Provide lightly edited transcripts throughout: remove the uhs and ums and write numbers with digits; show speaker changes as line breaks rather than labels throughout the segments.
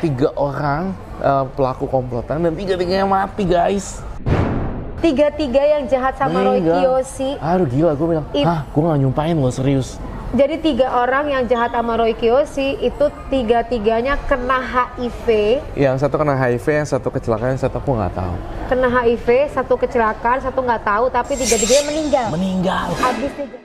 3 orang pelaku komplotan dan 3-tiganya mati, guys.
3 yang jahat sama Roy Kiyoshi.
Aduh gila, gue bilang, gue gak nyumpahin lo, serius.
Jadi 3 orang yang jahat sama Roy Kiyoshi itu 3-tiganya kena HIV.
Yang satu kena HIV, yang satu kecelakaan, yang satu aku nggak tahu.
Kena HIV, satu kecelakaan, satu nggak tahu, tapi 3-tiganya meninggal.
Meninggal.
Habis nih.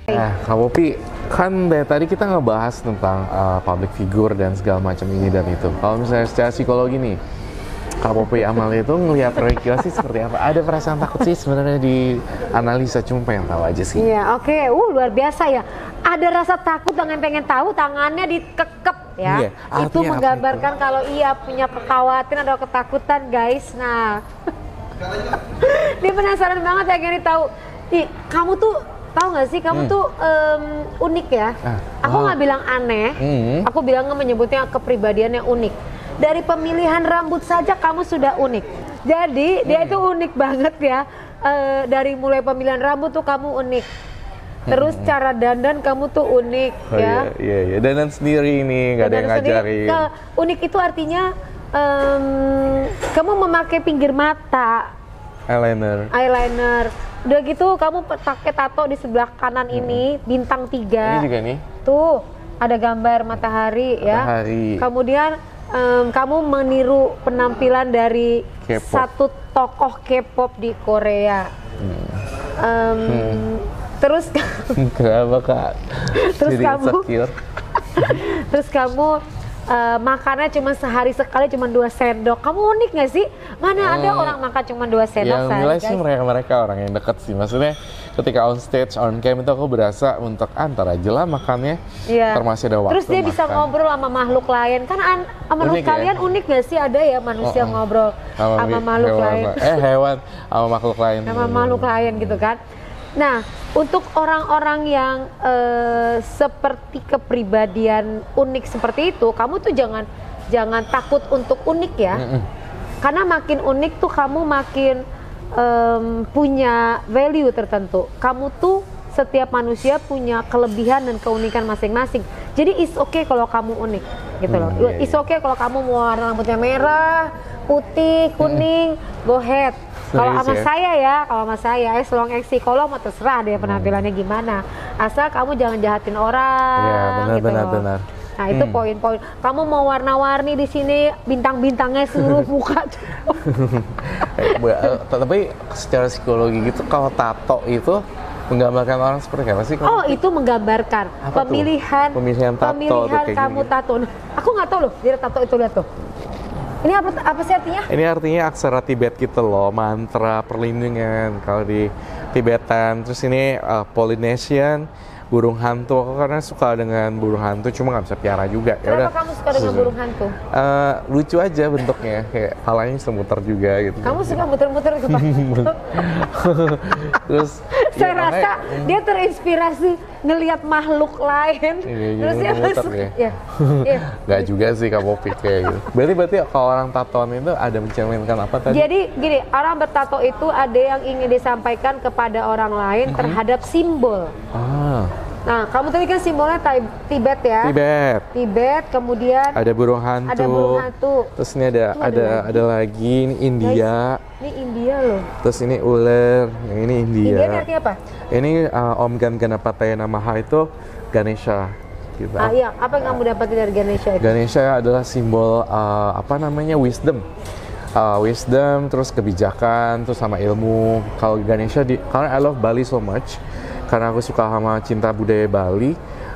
Nah, Kak Popi, kan dari tadi kita ngebahas tentang public figure dan segala macam ini dan itu. Kalau misalnya secara psikologi nih, Kak Popi Amalia itu ngelihat Roy Kiyoshi seperti apa? Ada perasaan takut sih sebenarnya di analisa, cuma pengen tahu aja sih.
Iya, oke. Luar biasa ya. Ada rasa takut dengan pengen tahu, tangannya dikekep ya. Iya, itu menggambarkan itu? Kalau ia punya kekhawatiran atau ketakutan, guys. Nah, dia penasaran banget ya gini tahu. Ih, kamu tuh tahu nggak sih, kamu tuh unik ya. Aku nggak bilang aneh, aku bilang menyebutnya kepribadian yang unik. Dari pemilihan rambut saja kamu sudah unik. Jadi dia itu unik banget ya. Dari mulai pemilihan rambut tuh kamu unik. Terus cara dandan kamu tuh unik ya.
Iya. Dandan sendiri ini, nggak ada yang ngajarin.
Unik itu artinya kamu memakai pinggir mata. Eyeliner. Udah gitu kamu pakai tato di sebelah kanan ini, bintang 3.
Ini juga nih.
Tuh, ada gambar matahari ya. Kemudian kamu meniru penampilan dari satu tokoh K-pop di Korea. Terus
kenapa Kak?
Terus kamu makannya cuma sehari sekali cuma 2 sendok. Kamu unik nggak sih? Mana ada orang makan cuma 2 sendok
yang nilai sih mereka orang yang dekat sih. Maksudnya ketika on stage, on cam itu aku berasa untuk antar aja lah makannya. Ntar masih ada waktu.
Terus dia bisa ngobrol sama makhluk lain. Kan menurut kalian unik nggak sih ada ya manusia ngobrol sama makhluk lain?
Hewan sama makhluk lain.
Sama makhluk lain gitu kan. Nah, untuk orang-orang yang seperti kepribadian unik seperti itu, kamu tuh jangan takut untuk unik ya. Karena makin unik tuh kamu makin punya value tertentu. Kamu tuh setiap manusia punya kelebihan dan keunikan masing-masing. Jadi it's okay kalau kamu unik gitu loh. It's okay kalau kamu mau warna rambutnya merah, putih, kuning, go ahead. Kalau sama saya as long as psikolog mau terserah deh penampilannya gimana. Asal kamu jangan jahatin orang gitu loh. Benar. Nah, itu poin-poin. Kamu mau warna-warni di sini, bintang-bintangnya seluruh muka.
Tapi secara psikologi gitu, kalau tato itu menggambarkan orang seperti apa sih?
Itu menggambarkan pemilihan kamu tato. Aku nggak tahu loh, dia tato itu, lihat tuh. Ini apa sih artinya? Ini
artinya aksara Tibet gitu loh, mantra perlindungan kalau di Tibetan. Terus ini Polynesian, burung hantu. Aku karena suka dengan burung hantu, cuma nggak bisa piara juga.
Kenapa kamu suka dengan burung hantu?
Lucu aja bentuknya, kayak palanya semuter juga gitu.
Kamu suka muter-muter gitu?
Terus
saya rasa dia terinspirasi ngelihat makhluk lain.
Terus dia masuk. Nggak juga sih Kak Popi kayak gitu. Berarti kalau orang tatoan itu ada mencerminkan apa tadi?
Jadi gini, orang bertato itu ada yang ingin disampaikan kepada orang lain terhadap simbol. Nah, kamu tadi kan simbolnya Tibet ya? Tibet, kemudian
ada burung hantu. Terus ini ada lagi, ini India.
Ini India loh.
Terus ini ular, yang ini India.
India ini artinya apa?
Ini Om Ganapataya Namaha itu Ganesha. Gitu.
Iya, apa yang kamu dapatin dari Ganesha itu?
Ganesha adalah simbol wisdom. Wisdom, terus kebijakan, terus sama ilmu. Kalau Ganesha, karena I love Bali so much, karena aku suka sama cinta budaya Bali,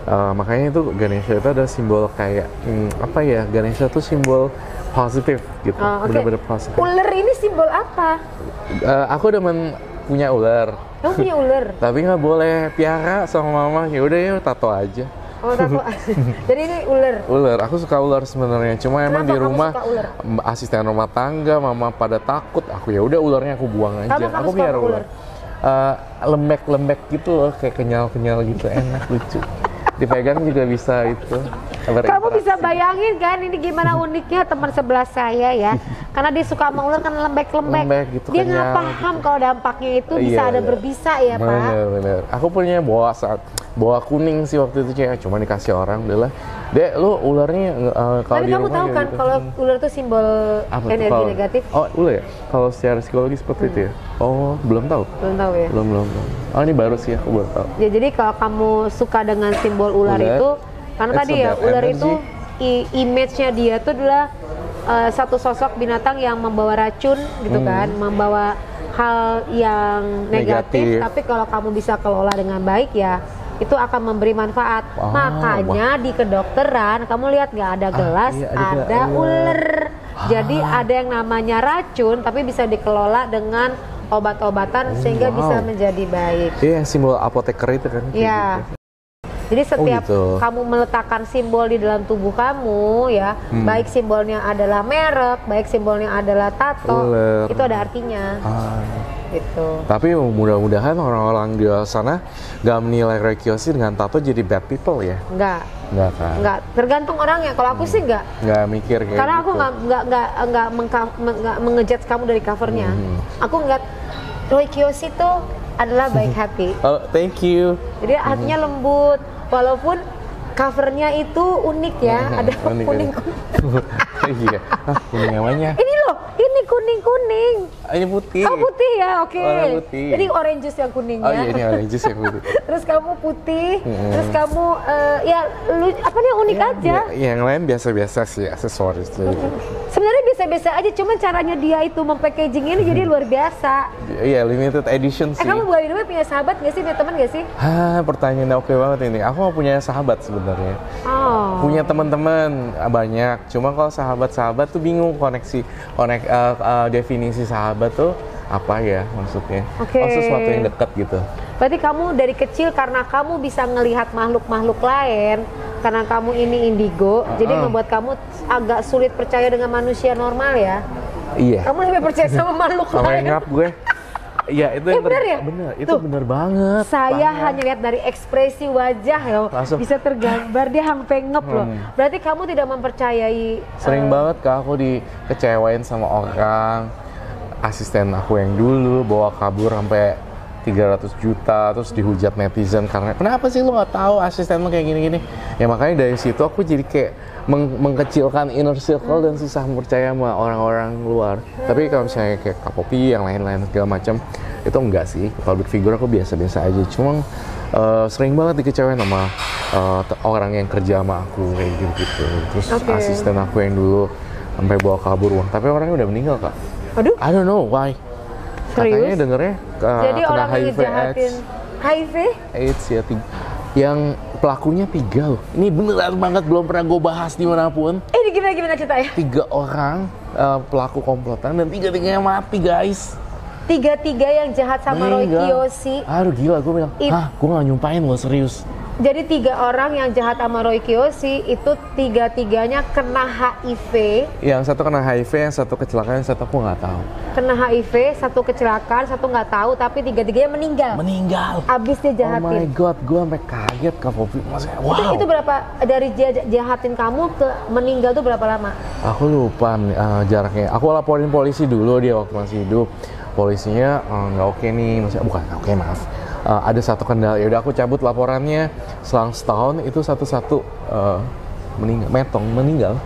makanya itu Ganesha itu ada simbol kayak Ganesha itu simbol positif gitu, benar-benar positif.
Ular ini simbol apa?
Aku demen punya ular.
Kamu punya ular?
Tapi nggak boleh piara sama mama, ya udah ya tato aja.
Tato. Jadi ini ular.
Ular, aku suka ular sebenarnya. Cuma emang di rumah asisten rumah tangga, mama pada takut. Aku ya udah ularnya aku buang aja. Aku piara ular. Lembek-lembek gitu loh, kayak kenyal-kenyal gitu, enak, lucu. dipegang juga bisa itu.
Kamu bisa bayangin kan ini gimana uniknya teman sebelah saya ya. Karena dia suka sama ular kan lembek-lembek.
Gitu,
dia nggak paham kalau dampaknya itu bisa ada berbisa ya Pak.
Bener. Aku punya boa kuning sih waktu itu kayak cuma dikasih orang udahlah. Dek, lu ularnya kalau
Tapi
di
kamu
rumah
tahu kan
gitu.
kalau ular itu simbol energi negatif?
Oh, ular ya? Kalau secara psikologi seperti itu ya? Oh, belum tahu?
Belum tahu ya?
Belum. Oh, ini baru sih aku baru tahu.
Ya, jadi kalau kamu suka dengan simbol ular itu, karena tadi ya ular itu image-nya dia itu adalah satu sosok binatang yang membawa racun gitu kan, membawa hal yang negatif. Tapi kalau kamu bisa kelola dengan baik ya itu akan memberi manfaat. Makanya di kedokteran kamu lihat nggak ada gelas, ada ular. Jadi ada yang namanya racun tapi bisa dikelola dengan obat-obatan sehingga bisa menjadi baik.
Iya, simbol apoteker itu kan.
Iya. Jadi setiap kamu meletakkan simbol di dalam tubuh kamu ya, baik simbolnya adalah merek, baik simbolnya adalah tato, itu ada artinya. Gitu.
Tapi mudah-mudahan orang-orang di sana nggak menilai Reikyoshi dengan tato jadi bad people ya?
Enggak
kan?
Enggak, tergantung orangnya. Kalau aku sih enggak.
Nggak mikir kayak
karena
gitu.
aku nggak mengejudge kamu dari covernya. Aku ngeliat Reikyoshi itu adalah baik hati.
Oh, thank you.
Jadi hatinya lembut, walaupun covernya itu unik ya, ada kuning.
Iya. Kuning namanya.
Ini loh, ini kuning.
Ini putih.
Oh putih ya, oke.
Warna putih.
Jadi orange juice yang kuning
Oh
ya.
iya, ini orange juice yang putih.
Terus kamu putih, terus kamu ya apa nih unik aja.
Yang lain biasa-biasa sih aksesoris.
Sebenarnya biasa-biasa aja, cuman caranya dia itu mempackaging ini jadi luar biasa.
Iya, limited edition sih.
Kamu by the way punya sahabat nggak sih, punya teman nggak sih?
Pertanyaan oke banget ini. Aku punya sahabat sebenarnya. Punya teman-teman banyak. Cuma kalau sahabat-sahabat tuh bingung definisi sahabat tuh apa ya maksudnya? Sesuatu yang dekat gitu.
Berarti kamu dari kecil karena kamu bisa ngelihat makhluk-makhluk lain, karena kamu ini indigo, jadi membuat kamu agak sulit percaya dengan manusia normal ya?
Iya.
Kamu lebih percaya sama makhluk lain?
Sama gue. Iya, itu
bener ya?
Bener, itu bener banget.
Saya hanya lihat dari ekspresi wajah loh, bisa tergambar dia hampir ngep loh. Berarti kamu tidak mempercayai.
Sering banget aku dikecewain sama orang. Asisten aku yang dulu bawa kabur sampai 300 juta, terus dihujat netizen karena kenapa sih lu nggak tahu asisten lu kayak gini-gini. Ya makanya dari situ aku jadi kayak mengkecilkan inner circle dan susah percaya sama orang-orang luar. Tapi kalau misalnya kayak Kak Popi yang lain-lain segala macam itu enggak sih. Public figure aku biasa-biasa aja. Cuma sering banget dikecewain sama orang yang kerja sama aku kayak gitu. Terus asisten aku yang dulu sampai bawa kabur uang. Tapi orangnya udah meninggal, Kak.
Aduh.
I don't know why.
Serius?
Katanya dengernya
jadi
kena
orang yang
HIV
ngejahatin HIV?
AIDS ya, yang pelakunya 3 loh. Ini beneran banget, belum pernah gue bahas dimanapun.
Ini gimana ceritanya?
3 orang pelaku komplotan dan 3-tiganya mati guys.
3 yang jahat sama Reikyoshi.
Aduh gila, gue bilang, gue gak nyumpain lo serius.
Jadi 3 orang yang jahat sama Reikyoshi itu 3-tiganya kena HIV.
Yang satu kena HIV, yang satu kecelakaan, yang satu aku nggak tahu.
Kena HIV, satu kecelakaan, satu nggak tahu, tapi 3-tiganya meninggal. Abis dia jahatin.
Oh my god, gue sampai kaget Kak Popi. Maksudnya, wow.
Itu berapa dari jahatin kamu ke meninggal tuh berapa lama?
Aku lupa jaraknya. Aku laporin polisi dulu dia waktu masih hidup. Polisinya nggak oke nih, maksudnya bukan oke maaf. Ada satu kendala, ya udah aku cabut laporannya. Selang setahun itu satu-satu meninggal.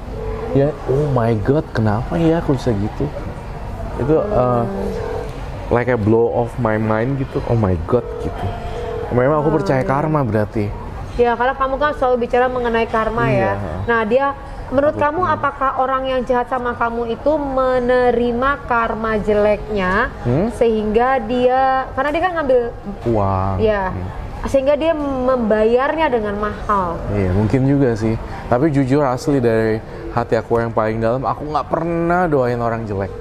Ya, oh my god, kenapa ya aku bisa gitu? Itu like a blow off my mind gitu. Oh my god gitu. Memang aku percaya karma berarti.
Ya, karena kamu kan selalu bicara mengenai karma ya. Nah, dia menurut kamu apakah orang yang jahat sama kamu itu menerima karma jeleknya sehingga dia, karena dia kan ngambil
uang.
Ya. Sehingga dia membayarnya dengan mahal.
Iya, mungkin juga sih. Tapi jujur asli dari hati aku yang paling dalam, aku nggak pernah doain orang jelek.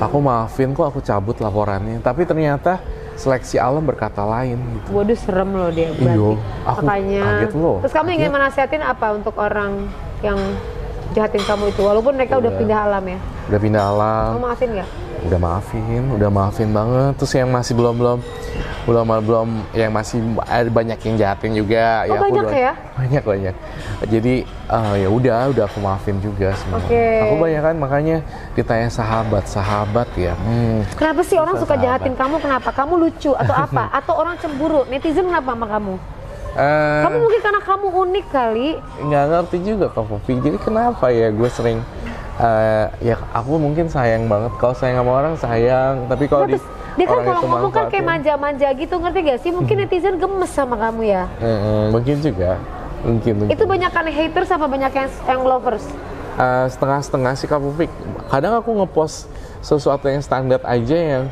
Aku maafin kok, aku cabut laporannya. Tapi ternyata seleksi alam berkata lain gitu.
Waduh, serem loh dia berarti.
Iyo, aku
makanya
kaget loh.
Terus kamu ingin menasihatin apa untuk orang yang jahatin kamu itu? Walaupun mereka udah pindah alam ya?
Udah pindah alam.
Kamu maafin nggak?
Udah maafin banget. Terus yang masih belum belum yang masih ada banyak yang jahatin juga.
Oh, banyak ya?
Banyak. Jadi ya udah aku maafin juga semua. Aku banyak kan makanya ditanya sahabat ya.
Kenapa sih orang suka jahatin kamu? Kenapa? Kamu lucu atau apa? Atau orang cemburu? Netizen kenapa sama kamu? Kamu mungkin karena kamu unik kali.
Nggak ngerti juga Kak Popi. Jadi kenapa ya gue sering ya aku mungkin sayang banget. Kalau sayang sama orang sayang, tapi kalau
dia kan kalau ngomong kan kayak manja-manja gitu, ngerti gak sih? Mungkin netizen gemes sama kamu ya.
Mungkin juga. Mungkin.
Itu banyak kan haters apa banyak yang lovers?
Setengah-setengah sih Kak Popi. Kadang aku ngepost sesuatu yang standar aja yang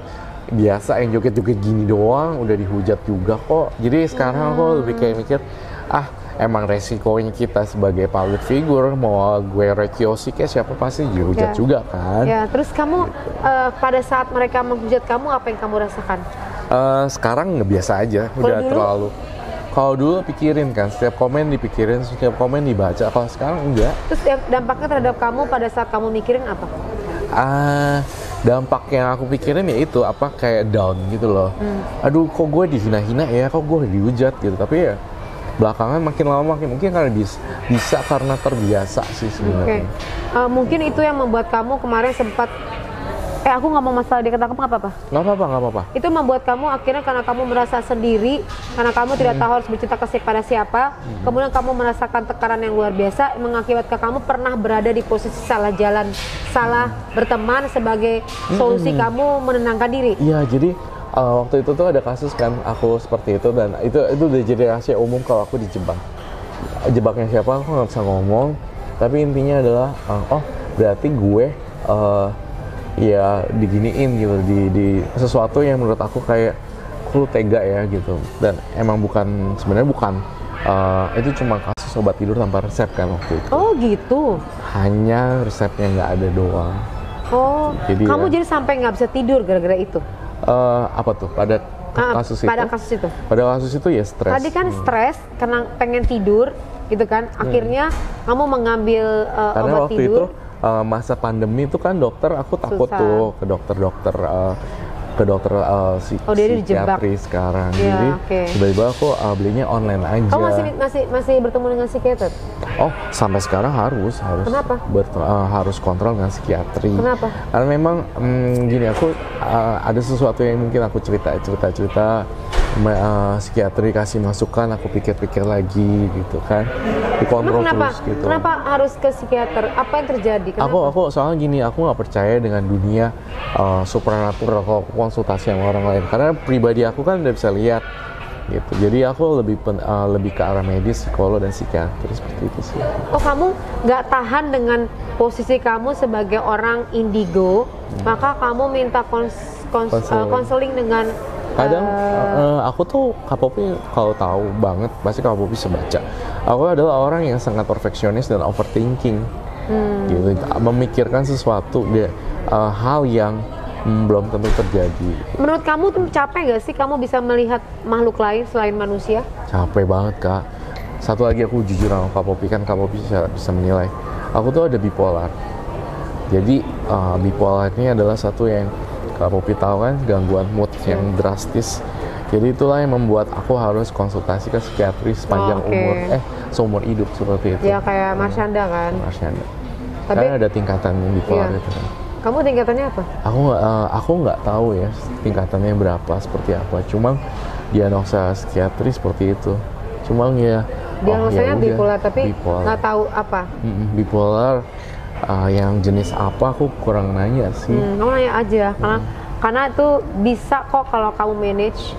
biasa, yang joget-joget gini doang udah dihujat juga kok. Jadi sekarang aku lebih kayak mikir, emang resikonya kita sebagai public figure, mau gue Rekiosi kayak siapa pasti dihujat juga kan.
Ya, terus kamu pada saat mereka menghujat kamu, apa yang kamu rasakan?
Sekarang nggak biasa aja, udah terlalu. Kalau dulu pikirin kan, setiap komen dipikirin, setiap komen dibaca. Kalau sekarang enggak.
Terus dampaknya terhadap kamu pada saat kamu mikirin apa?
Dampak yang aku pikirin ya itu kayak down gitu loh. Aduh, kok gue dihina-hina ya, kok gue dihujat gitu. Tapi ya belakangan makin lama mungkin karena bisa karena terbiasa sih sebenarnya.
Mungkin itu yang membuat kamu kemarin sempat aku nggak mau masalah dia ketangkep, nggak apa-apa.
Nggak apa-apa.
Itu membuat kamu akhirnya karena kamu merasa sendiri, karena kamu tidak tahu harus bercerita kepada siapa, kemudian kamu merasakan tekanan yang luar biasa, mengakibatkan kamu pernah berada di posisi salah jalan, salah berteman sebagai solusi kamu menenangkan diri.
Iya, jadi waktu itu tuh ada kasus kan aku seperti itu, dan itu udah jadi rahasia umum kalau aku dijebak. Jebaknya siapa aku nggak bisa ngomong, tapi intinya adalah berarti gue ya diginiin gitu di sesuatu yang menurut aku kayak lu tega ya gitu, dan emang sebenarnya bukan itu cuma kasus obat tidur tanpa resep kan waktu itu.
Oh gitu.
Hanya resepnya nggak ada doang.
Jadi kamu jadi sampai nggak bisa tidur gara-gara itu?
Apa tuh pada kasus itu? Pada kasus itu ya stres.
Tadi kan stres karena pengen tidur gitu kan, akhirnya kamu mengambil obat tidur.
Itu masa pandemi itu kan aku takut tuh ke dokter psikiatri sekarang. Jadi tiba-tiba aku belinya online aja.
Kamu masih bertemu dengan psikiater?
Oh, sampai sekarang harus.
Kenapa?
Harus kontrol dengan psikiatri.
Kenapa?
Karena memang gini, aku ada sesuatu yang mungkin aku cerita psikiatri kasih masukan, aku pikir-pikir lagi gitu kan, dikontrol terus gitu. Kenapa
harus ke psikiater? Apa yang terjadi?
Aku soalnya gini, aku nggak percaya dengan dunia supranatural kalau konsultasi sama orang lain, karena pribadi aku kan udah bisa lihat gitu. Jadi aku lebih ke arah medis, psikolog dan psikiatri seperti itu sih.
Oh, kamu nggak tahan dengan posisi kamu sebagai orang indigo, maka kamu minta konseling dengan
kadang aku tuh Kak Popi kalau tahu banget, pasti Kak Popi bisa baca. Aku adalah orang yang sangat perfeksionis dan overthinking, gitu, memikirkan sesuatu hal yang belum tentu terjadi.
Menurut kamu tuh capek gak sih kamu bisa melihat makhluk lain selain manusia?
Capek banget Kak. Satu lagi aku jujur sama Kak Popi, kan Kak Popi bisa menilai. Aku tuh ada bipolar. Jadi bipolar ini adalah satu yang Kak Popi tahu kan, gangguan mood yang drastis. Jadi itulah yang membuat aku harus konsultasi ke psikiatri sepanjang seumur hidup seperti itu.
Ya kayak Marsyanda kan.
Marsyanda. Karena ada tingkatan bipolar itu kan.
Kamu tingkatannya apa?
Aku nggak tahu ya tingkatannya berapa, seperti apa. Cuma diagnosa psikiatri seperti itu. Cuma ya
diagnosanya bipolar, tapi nggak tahu apa.
Bipolar. Yang jenis apa aku kurang nanya sih.
Kamu nanya aja, karena itu bisa kok kalau kamu manage.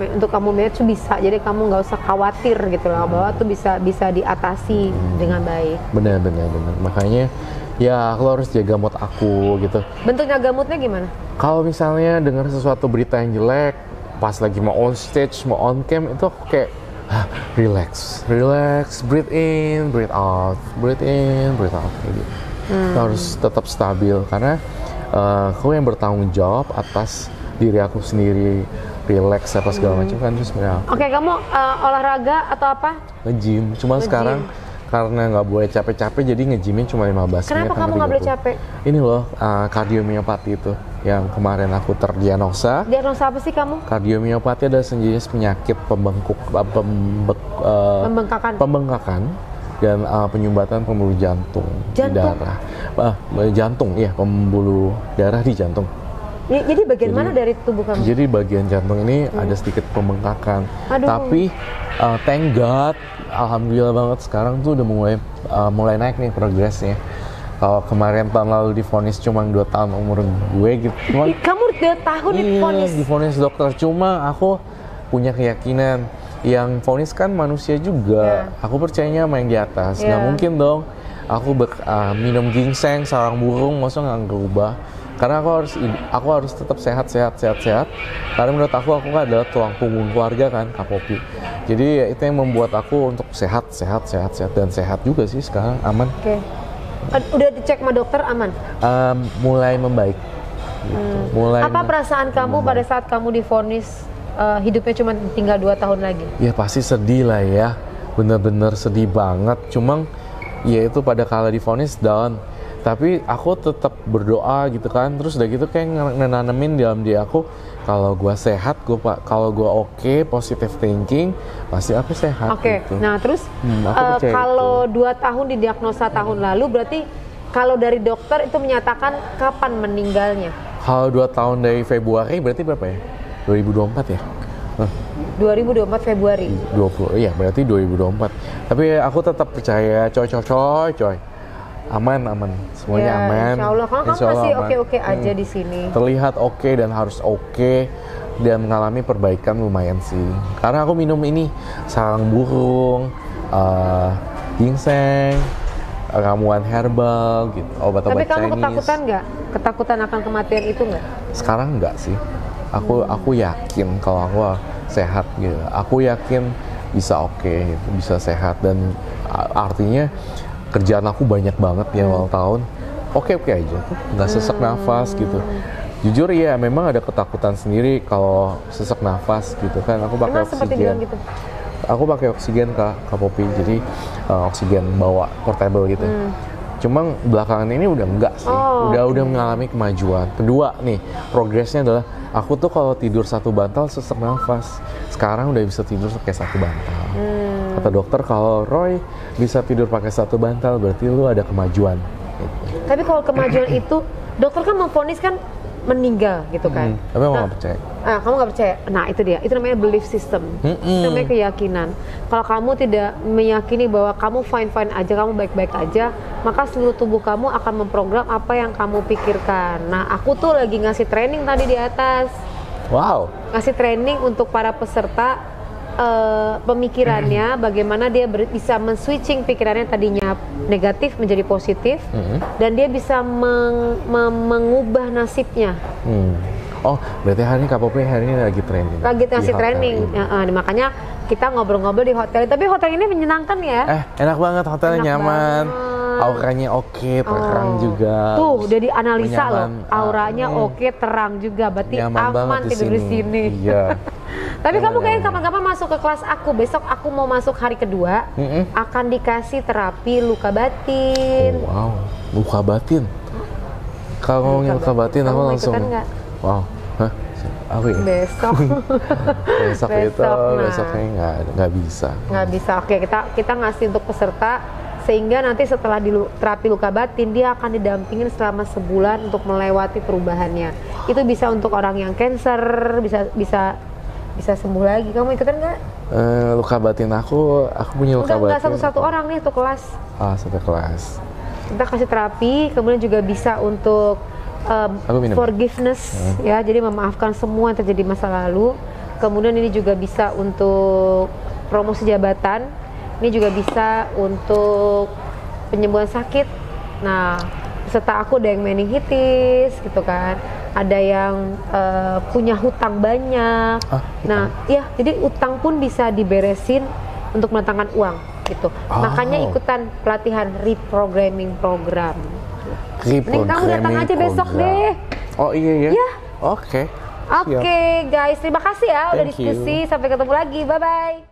Untuk kamu manage tuh bisa, jadi kamu nggak usah khawatir gitu loh, bahwa tuh bisa diatasi dengan baik.
Benar. Makanya ya aku harus jaga mood aku gitu.
Bentuk jaga moodnya gimana?
Kalau misalnya dengar sesuatu berita yang jelek, pas lagi mau on stage, mau on cam, itu aku kayak relax, breathe in, breathe out kayak gitu. Harus tetap stabil karena aku yang bertanggung jawab atas diri aku sendiri, relax apa segala macam kan, terus sebenarnya.
Oke, kamu olahraga atau apa?
Nge-gym, cuma sekarang karena nggak boleh capek-capek jadi nge-gymnya cuma 15 menit.
Kenapa kamu nggak boleh capek?
Ini loh, kardiomiopati itu yang kemarin aku terdiagnosa.
Diagnosa apa sih kamu?
Kardiomiopati adalah sejenis penyakit pembengkakan dan penyumbatan pembuluh jantung di darah. Jantung, ya, pembuluh darah di jantung.
Jadi bagian mana dari tubuh kamu?
Jadi bagian jantung ini ada sedikit pembengkakan.
Aduh.
Tapi thank God, alhamdulillah banget sekarang tuh udah mulai naik nih progresnya. Kalau kemarin tahun lalu divonis cuma 2 tahun umur gue gitu.
Kamu 2 tahun divonis?
Iya, divonis dokter. Cuma aku punya keyakinan yang vonis kan manusia juga. Aku percayanya sama yang di atas. Nggak mungkin dong aku minum ginseng, sarang burung, masa nggak berubah. Karena aku harus tetap sehat. Karena menurut aku adalah tulang punggung keluarga kan, Kak Popi. Jadi itu yang membuat aku untuk sehat dan sehat juga sih sekarang, aman.
Oke. Udah dicek sama dokter, aman?
Mulai membaik. Gitu.
Apa perasaan kamu pada saat kamu divonis hidupnya cuma tinggal 2 tahun lagi?
Ya pasti sedih lah ya, bener-bener sedih banget. Cuma ya itu pada kala divonis down. Tapi aku tetap berdoa gitu kan, terus udah gitu kayak nananemin dalam diri aku, kalau gue sehat, kalau gue oke, positive thinking, pasti aku sehat.
Oke.
Gitu.
Nah terus kalau 2 tahun didiagnosa tahun lalu, berarti kalau dari dokter itu menyatakan kapan meninggalnya?
Kalau 2 tahun dari Februari berarti berapa ya? 2024 ya?
2024 Februari.
20, iya berarti 2024. Tapi aku tetap percaya, coy. Aman, semuanya aman.
Insya Allah, kalau kamu masih oke aja di sini.
Terlihat oke dan harus oke dan mengalami perbaikan lumayan sih. Karena aku minum ini sarang burung, ginseng, ramuan herbal, gitu, obat-obat Chinese.
Tapi kamu ketakutan nggak? Ketakutan akan kematian itu nggak?
Sekarang nggak sih. Aku yakin kalau aku sehat gitu. Aku yakin bisa oke, gitu, bisa sehat dan artinya kerjaan aku banyak banget di awal tahun, oke aja tuh, nggak sesak nafas gitu. Jujur ya, memang ada ketakutan sendiri kalau sesak nafas gitu kan. Aku pakai oksigen. Gitu? Aku pakai oksigen Kak Popi, jadi oksigen bawa portable gitu. Cuma belakangan ini udah enggak sih, udah mengalami kemajuan. Kedua nih, progresnya adalah aku tuh kalau tidur 1 bantal sesak nafas. Sekarang udah bisa tidur pakai 1 bantal. Kata dokter kalau Roy bisa tidur pakai 1 bantal berarti lu ada kemajuan. Gitu.
Tapi kalau kemajuan itu dokter kan memvonis kan meninggal gitu kan.
Tapi aku nggak percaya.
Kamu nggak percaya? Nah itu dia, itu namanya belief system, itu namanya keyakinan. Kalau kamu tidak meyakini bahwa kamu fine aja, kamu baik-baik aja, maka seluruh tubuh kamu akan memprogram apa yang kamu pikirkan. Nah aku tuh lagi ngasih training tadi di atas.
Wow.
Ngasih training untuk para peserta pemikirannya, bagaimana dia bisa men-switching pikirannya tadinya negatif menjadi positif, dan dia bisa mengubah nasibnya.
Oh, berarti hari ini Kak Popi hari ini lagi training.
Lagi ngasih training, makanya kita ngobrol-ngobrol di hotel. Tapi hotel ini menyenangkan ya?
Enak banget, hotelnya nyaman. Auranya oke, terang juga.
Tuh, udah dianalisa loh. Auranya oke, terang juga. Berarti aman tidur di sini.
Iya.
Tapi kamu kayaknya kapan-kapan masuk ke kelas aku. Besok aku mau masuk hari kedua, akan dikasih terapi luka batin.
Wow, luka batin. Kalau ngomongin luka batin, aku langsung. Wow, aku ya?
Besok.
Besoknya nggak bisa.
Nggak bisa. Oke, kita ngasih untuk peserta. Sehingga nanti setelah di terapi luka batin, dia akan didampingin selama sebulan untuk melewati perubahannya. Itu bisa untuk orang yang cancer, bisa sembuh lagi. Kamu ikutan nggak?
Luka batin aku punya luka batin.
Enggak satu orang nih, satu kelas.
Satu kelas.
Kita kasih terapi, kemudian juga bisa untuk forgiveness, ya, jadi memaafkan semua yang terjadi masa lalu. Kemudian ini juga bisa untuk promosi jabatan. Ini juga bisa untuk penyembuhan sakit. Nah, peserta aku ada yang meningitis gitu kan, ada yang punya hutang banyak. Nah, ya, jadi utang pun bisa diberesin untuk mendatangkan uang gitu. Makanya ikutan pelatihan reprogramming program. Mending kamu datang aja besok deh.
Oh iya ya.
Ya.
Oke,
guys, terima kasih ya udah diskusi. Sampai ketemu lagi. Bye bye.